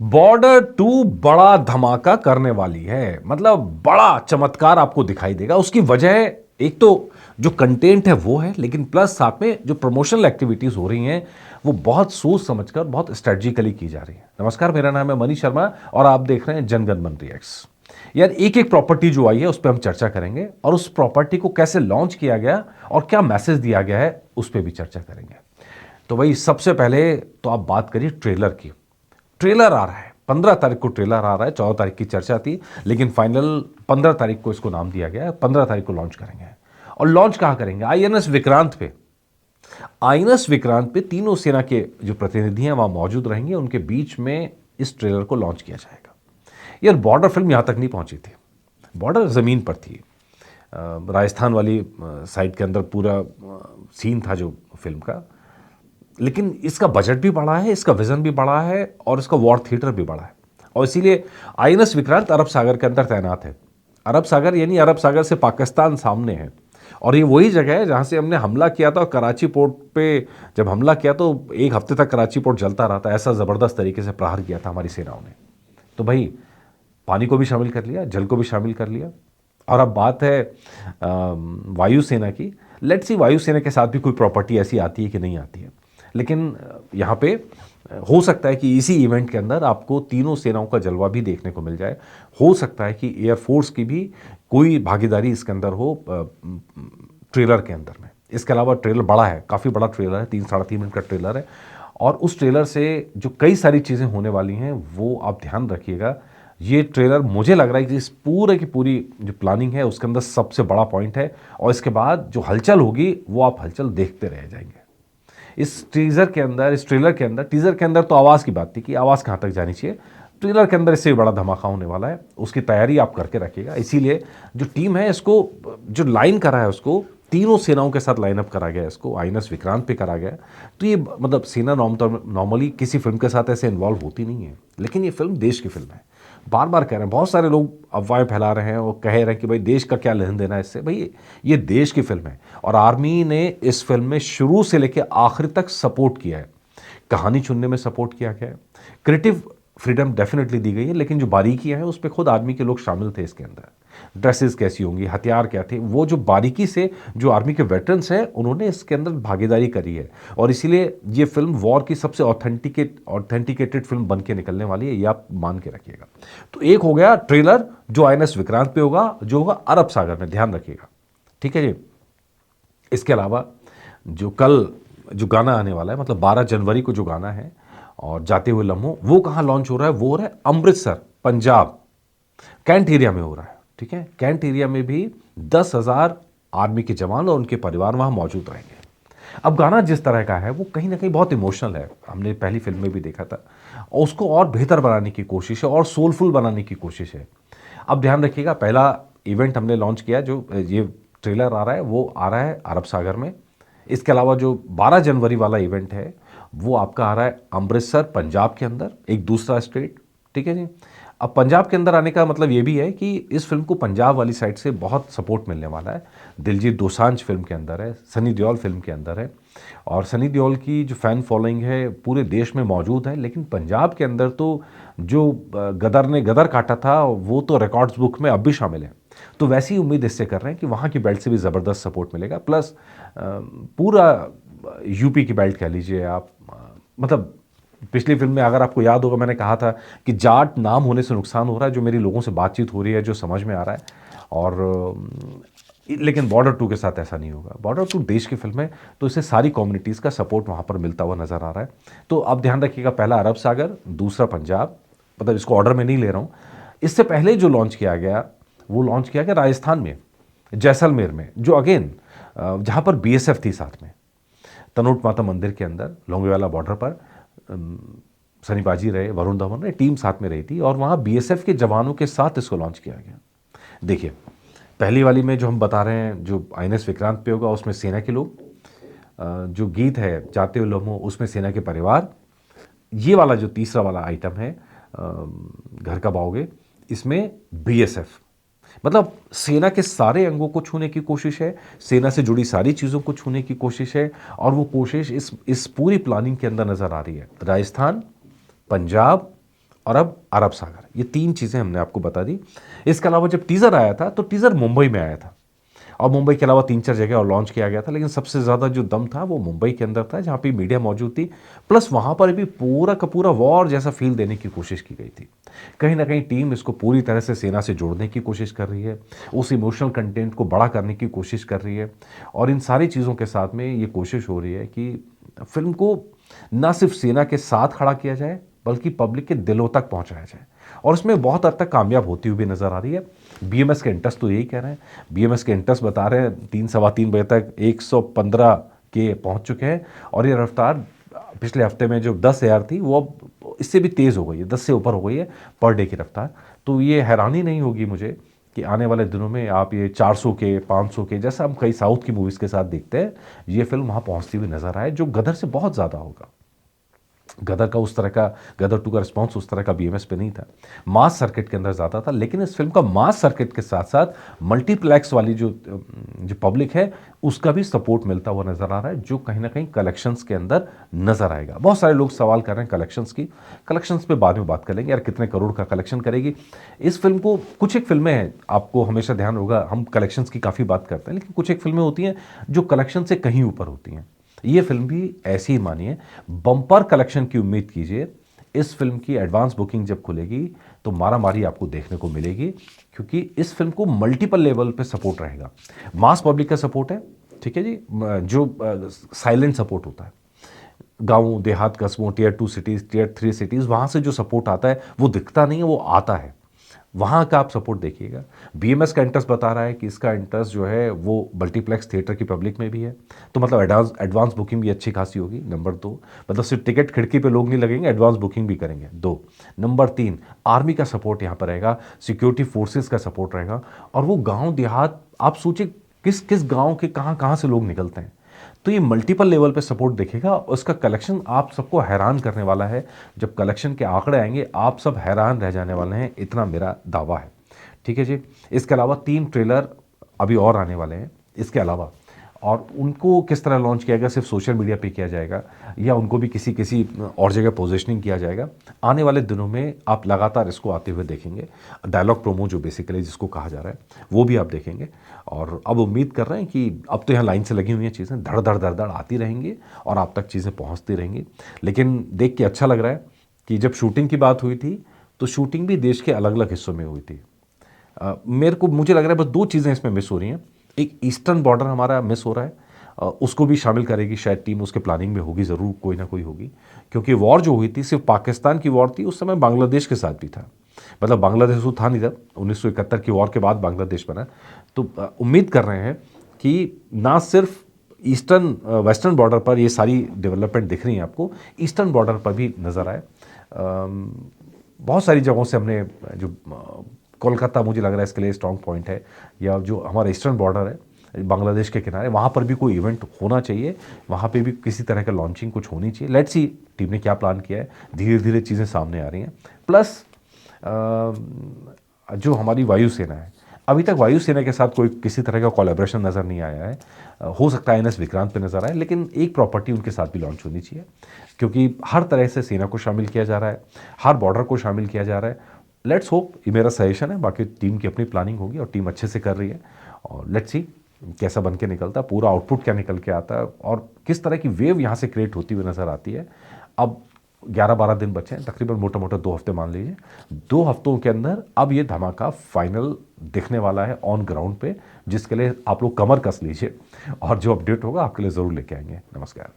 Border 2 बड़ा धमाका करने वाली है। मतलब बड़ा चमत्कार आपको दिखाई देगा। उसकी वजह एक तो जो कंटेंट है वो है, लेकिन प्लस साथ में जो प्रमोशनल एक्टिविटीज हो रही हैं वो बहुत सोच समझकर बहुत स्ट्रेटजिकली की जा रही है। नमस्कार, मेरा नाम है मनीष शर्मा और आप देख रहे हैं जनगण मन रिएक्ट्स। यार, एक एक प्रॉपर्टी जो आई है उस पर हम चर्चा करेंगे और उस प्रॉपर्टी को कैसे लॉन्च किया गया और क्या मैसेज दिया गया है उस पर भी चर्चा करेंगे। तो भाई, सबसे पहले तो आप बात करिए ट्रेलर की। ट्रेलर आ रहा है 15 तारीख को, ट्रेलर आ रहा है। 14 तारीख की चर्चा थी, लेकिन फाइनल 15 तारीख को इसको नाम दिया गया है। 15 तारीख को लॉन्च करेंगे। और लॉन्च कहां करेंगे? आईएनएस विक्रांत पे। आईएनएस विक्रांत पे तीनों सेना के जो प्रतिनिधि हैं वहां मौजूद रहेंगे। उनके बीच में इस ट्रेलर को लॉन्च किया जाएगा। यार, बॉर्डर फिल्म यहां तक नहीं पहुंची थी। बॉर्डर जमीन पर थी। राजस्थान वाली साइड के अंदर पूरा सीन था जो फिल्म का। लेकिन इसका बजट भी बड़ा है, इसका विजन भी बड़ा है और इसका वॉर थिएटर भी बड़ा है। और इसीलिए आईएनएस विक्रांत अरब सागर के अंदर तैनात है। अरब सागर यानी अरब सागर से पाकिस्तान सामने है। और ये वही जगह है जहां से हमने हमला किया था। और कराची पोर्ट पे जब हमला किया तो एक हफ्ते तक कराची पोर्ट जलता रहा था। ऐसा ज़बरदस्त तरीके से प्रहार किया था हमारी सेनाओं ने। तो भाई, पानी को भी शामिल कर लिया, जल को भी शामिल कर लिया। और अब बात है वायुसेना की। लेट्स सी वायुसेना के साथ भी कोई प्रॉपर्टी ऐसी आती है कि नहीं आती है। लेकिन यहाँ पे हो सकता है कि इसी इवेंट के अंदर आपको तीनों सेनाओं का जलवा भी देखने को मिल जाए। हो सकता है कि एयरफोर्स की भी कोई भागीदारी इसके अंदर हो ट्रेलर के अंदर में। इसके अलावा ट्रेलर बड़ा है, काफ़ी बड़ा ट्रेलर है, 3 साढ़े 3 मिनट का ट्रेलर है। और उस ट्रेलर से जो कई सारी चीज़ें होने वाली हैं वो आप ध्यान रखिएगा। ये ट्रेलर मुझे लग रहा है कि इस पूरे की पूरी जो प्लानिंग है उसके अंदर सबसे बड़ा पॉइंट है। और इसके बाद जो हलचल होगी वो आप हलचल देखते रह जाएंगे। इस टीजर के अंदर, इस ट्रेलर के अंदर, टीजर के अंदर तो आवाज़ की बात थी कि आवाज़ कहाँ तक जानी चाहिए। ट्रेलर के अंदर इससे भी बड़ा धमाका होने वाला है। उसकी तैयारी आप करके रखिएगा। इसीलिए जो टीम है इसको, जो लाइन करा है उसको तीनों सेनाओं के साथ लाइन अप करा गया है। इसको आईएनएस विक्रांत पे करा गया है। तो ये मतलब सेना नॉर्मली किसी फिल्म के साथ ऐसे इन्वॉल्व होती नहीं है, लेकिन ये फिल्म देश की फिल्म है। बार बार कह रहे हैं, बहुत सारे लोग अफवाहें फैला रहे हैं और कह रहे हैं कि भाई देश का क्या लेन देना है इससे। भाई, ये देश की फिल्म है और आर्मी ने इस फिल्म में शुरू से लेकर आखिर तक सपोर्ट किया है। कहानी चुनने में सपोर्ट किया गया है, क्रिएटिव फ्रीडम डेफिनेटली दी गई है, लेकिन जो बारीकियां हैं उस पर खुद आर्मी के लोग शामिल थे इसके अंदर। ड्रेसेस कैसी होंगी, हथियार क्या थे, वो जो बारीकी से जो आर्मी के वेटरन्स हैं उन्होंने इसके अंदर भागीदारी करी है। और इसीलिए ये फिल्म वॉर की सबसे ऑथेंटिकेटेड फिल्म बन के निकलने वाली है, ये आप मान के रखिएगा। तो एक हो गया ट्रेलर जो आईएनएस विक्रांत पे होगा, जो होगा अरब सागर में, ध्यान रखिएगा। ठीक है जी। इसके अलावा जो कल जो गाना आने वाला है, मतलब 12 जनवरी को जो गाना है और जाते हुए लम्हों, वो कहाँ लॉन्च हो रहा है? वो हो रहा है अमृतसर, पंजाब, कैंट एरिया में हो रहा है। ठीक है, कैंट एरिया में भी 10,000 आर्मी के जवान और उनके परिवार वहां मौजूद रहेंगे। अब गाना जिस तरह का है वो कहीं ना कहीं बहुत इमोशनल है। हमने पहली फिल्म में भी देखा था। और उसको और बेहतर बनाने की कोशिश है और सोलफुल बनाने की कोशिश है। अब ध्यान रखिएगा, पहला इवेंट हमने लॉन्च किया, जो ये ट्रेलर आ रहा है वो आ रहा है अरब सागर में। इसके अलावा जो 12 जनवरी वाला इवेंट है वो आपका आ रहा है अमृतसर, पंजाब के अंदर, एक दूसरा स्टेट। ठीक है जी। अब पंजाब के अंदर आने का मतलब ये भी है कि इस फिल्म को पंजाब वाली साइड से बहुत सपोर्ट मिलने वाला है। दिलजीत दोसांझ फिल्म के अंदर है, सनी देओल फिल्म के अंदर है। और सनी देओल की जो फ़ैन फॉलोइंग है पूरे देश में मौजूद है। लेकिन पंजाब के अंदर तो जो गदर ने गदर काटा था वो तो रिकॉर्ड्स बुक में अब भी शामिल है। तो वैसी उम्मीद इससे कर रहे हैं कि वहाँ की बेल्ट से भी ज़बरदस्त सपोर्ट मिलेगा। प्लस पूरा यूपी की बेल्ट कह लीजिए आप। मतलब पिछली फिल्म में अगर आपको याद होगा, मैंने कहा था कि जाट नाम होने से नुकसान हो रहा है, जो मेरी लोगों से बातचीत हो रही है, जो समझ में आ रहा है। और लेकिन बॉर्डर 2 के साथ ऐसा नहीं होगा। बॉर्डर 2 देश की फिल्म है, तो इसे सारी कम्युनिटीज़ का सपोर्ट वहाँ पर मिलता हुआ नज़र आ रहा है। तो अब ध्यान रखिएगा, पहला अरब सागर, दूसरा पंजाब। मतलब इसको ऑर्डर में नहीं ले रहा हूँ। इससे पहले जो लॉन्च किया गया वो लॉन्च किया गया राजस्थान में, जैसलमेर में, जो अगेन जहाँ पर बीएसएफ थी साथ में। तनोट माता मंदिर के अंदर लोंगेवाला बॉर्डर पर सनी पाजी रहे, वरुण धवन रहे, टीम साथ में रही थी और वहाँ बीएसएफ के जवानों के साथ इसको लॉन्च किया गया। देखिए, पहली वाली में जो हम बता रहे हैं, जो आईएनएस विक्रांत पे होगा, उसमें सेना के लोग, जो गीत है जाते हुए लम्हों, उसमें सेना के परिवार। ये वाला जो तीसरा वाला आइटम है, घर का बाओगे, इसमें बीएसएफ। मतलब सेना के सारे अंगों को छूने की कोशिश है, सेना से जुड़ी सारी चीज़ों को छूने की कोशिश है। और वो कोशिश इस पूरी प्लानिंग के अंदर नज़र आ रही है। राजस्थान, पंजाब, और अब अरब सागर, ये 3 चीज़ें हमने आपको बता दी। इसके अलावा जब टीज़र आया था तो टीज़र मुंबई में आया था और मुंबई के अलावा 3-4 जगह और लॉन्च किया गया था, लेकिन सबसे ज़्यादा जो दम था वो मुंबई के अंदर था, जहाँ पे मीडिया मौजूद थी। प्लस वहाँ पर भी पूरा का पूरा वॉर जैसा फील देने की कोशिश की गई थी। कहीं न कहीं टीम इसको पूरी तरह से सेना से जोड़ने की कोशिश कर रही है, उस इमोशनल कंटेंट को बड़ा करने की कोशिश कर रही है और इन सारी चीज़ों के साथ में ये कोशिश हो रही है कि फ़िल्म को ना सिर्फ सेना के साथ खड़ा किया जाए, बल्कि पब्लिक के दिलों तक पहुँचाया जाए और इसमें बहुत हद तक कामयाब होती हुई भी नज़र आ रही है। बीएमएस के इंटरेस्ट तो यही कह रहे हैं, बीएमएस के इंटरेस्ट बता रहे हैं 3 सवा 3 बजे तक 115 के पहुंच चुके हैं और ये रफ्तार पिछले हफ्ते में जो 10,000 थी वो अब इससे भी तेज़ हो गई है, 10 से ऊपर हो गई है पर डे की रफ्तार। तो ये हैरानी नहीं होगी मुझे कि आने वाले दिनों में आप ये 400 के, 500 के, जैसा हम कई साउथ की मूवीज़ के साथ देखते हैं, ये फिल्म वहाँ पहुँचती हुई नज़र आए, जो गदर से बहुत ज़्यादा होगा। गदर का उस तरह का, गदर 2 का रिस्पॉन्स उस तरह का बीएमएस पे नहीं था, मास सर्किट के अंदर ज़्यादा था। लेकिन इस फिल्म का मास सर्किट के साथ साथ मल्टीप्लेक्स वाली जो पब्लिक है उसका भी सपोर्ट मिलता हुआ नज़र आ रहा है, जो कहीं ना कहीं कलेक्शंस के अंदर नज़र आएगा। बहुत सारे लोग सवाल कर रहे हैं कलेक्शंस की, कलेक्शंस पे बाद में बात करेंगे यार, कितने करोड़ का कलेक्शन करेगी इस फिल्म को। कुछ एक फिल्में हैं, आपको हमेशा ध्यान होगा, हम कलेक्शंस की काफ़ी बात करते हैं, लेकिन कुछ एक फिल्में होती हैं जो कलेक्शन से कहीं ऊपर होती हैं। ये फिल्म भी ऐसी ही मानिए, बम्पर कलेक्शन की उम्मीद कीजिए। इस फिल्म की एडवांस बुकिंग जब खुलेगी तो मारा मारी आपको देखने को मिलेगी, क्योंकि इस फिल्म को मल्टीपल लेवल पे सपोर्ट रहेगा। मास पब्लिक का सपोर्ट है, ठीक है जी, जो साइलेंट सपोर्ट होता है, गांव देहात कस्बों, टियर 2 सिटीज़, टियर 3 सिटीज़, वहाँ से जो सपोर्ट आता है वो दिखता नहीं है, वो आता है, वहाँ का आप सपोर्ट देखिएगा। बीएमएस का इंटरेस्ट बता रहा है कि इसका इंटरेस्ट जो है वो मल्टीप्लेक्स थिएटर की पब्लिक में भी है, तो मतलब एडवांस बुकिंग भी अच्छी खासी होगी। नंबर 2, मतलब सिर्फ टिकट खिड़की पे लोग नहीं लगेंगे, एडवांस बुकिंग भी करेंगे। 2, नंबर 3, आर्मी का सपोर्ट यहाँ पर रहेगा, सिक्योरिटी फोर्सेस का सपोर्ट रहेगा। और वो गाँव देहात, आप सोचिए किस किस गाँव के कहाँ कहाँ से लोग निकलते हैं, तो ये मल्टीपल लेवल पे सपोर्ट देखेगा। उसका कलेक्शन आप सबको हैरान करने वाला है, जब कलेक्शन के आंकड़े आएंगे आप सब हैरान रह जाने वाले हैं, इतना मेरा दावा है, ठीक है जी। इसके अलावा 3 ट्रेलर अभी और आने वाले हैं इसके अलावा, और उनको किस तरह लॉन्च किया गया, सिर्फ सोशल मीडिया पे किया जाएगा या उनको भी किसी किसी और जगह पोजीशनिंग किया जाएगा, आने वाले दिनों में आप लगातार इसको आते हुए देखेंगे। डायलॉग प्रोमो जो बेसिकली जिसको कहा जा रहा है वो भी आप देखेंगे, और अब उम्मीद कर रहे हैं कि अब तो यहाँ लाइन से लगी हुई हैं चीज़ें, धड़ धड़ धड़ धड़ आती रहेंगी और आप तक चीज़ें पहुँचती रहेंगी। लेकिन देख के अच्छा लग रहा है कि जब शूटिंग की बात हुई थी तो शूटिंग भी देश के अलग अलग हिस्सों में हुई थी। मुझे लग रहा है बस 2 चीज़ें इसमें मिस हो रही हैं। एक ईस्टर्न बॉर्डर हमारा मिस हो रहा है, उसको भी शामिल करेगी शायद टीम, उसके प्लानिंग में होगी ज़रूर, कोई ना कोई होगी, क्योंकि वॉर जो हुई थी सिर्फ पाकिस्तान की वॉर थी, उस समय बांग्लादेश के साथ भी था। मतलब बांग्लादेश तो था नहीं जब 1971 की वॉर के बाद बांग्लादेश बना। तो उम्मीद कर रहे हैं कि ना सिर्फ ईस्टर्न वेस्टर्न बॉर्डर पर ये सारी डेवलपमेंट दिख रही हैं आपको, ईस्टर्न बॉर्डर पर भी नज़र आए। बहुत सारी जगहों से हमने जो कोलकाता मुझे लग रहा है इसके लिए स्ट्रॉन्ग पॉइंट है, या जो हमारा ईस्टर्न बॉर्डर है बांग्लादेश के किनारे, वहाँ पर भी कोई इवेंट होना चाहिए, वहाँ पे भी किसी तरह का लॉन्चिंग कुछ होनी चाहिए। लेट्स सी टीम ने क्या प्लान किया है, धीरे धीरे चीज़ें सामने आ रही हैं। प्लस जो हमारी वायुसेना है, अभी तक वायुसेना के साथ कोई किसी तरह का कोलैबोरेशन नज़र नहीं आया है। हो सकता है एनएस विक्रांत पे नज़र आए, लेकिन एक प्रॉपर्टी उनके साथ भी लॉन्च होनी चाहिए, क्योंकि हर तरह से सेना को शामिल किया जा रहा है, हर बॉर्डर को शामिल किया जा रहा है। लेट्स होप, ये मेरा सजेशन है, बाकी टीम की अपनी प्लानिंग होगी और टीम अच्छे से कर रही है, और लेट्स सी कैसा बन के निकलता है, पूरा आउटपुट क्या निकल के आता है और किस तरह की वेव यहाँ से क्रिएट होती हुई नज़र आती है। अब 11-12 दिन बचे हैं, तकरीबन मोटा मोटा 2 हफ्ते मान लीजिए। 2 हफ्तों के अंदर अब ये धमाका फाइनल दिखने वाला है ऑन ग्राउंड पे, जिसके लिए आप लोग कमर कस लीजिए, और जो अपडेट होगा आपके लिए ज़रूर लेके आएंगे। नमस्कार।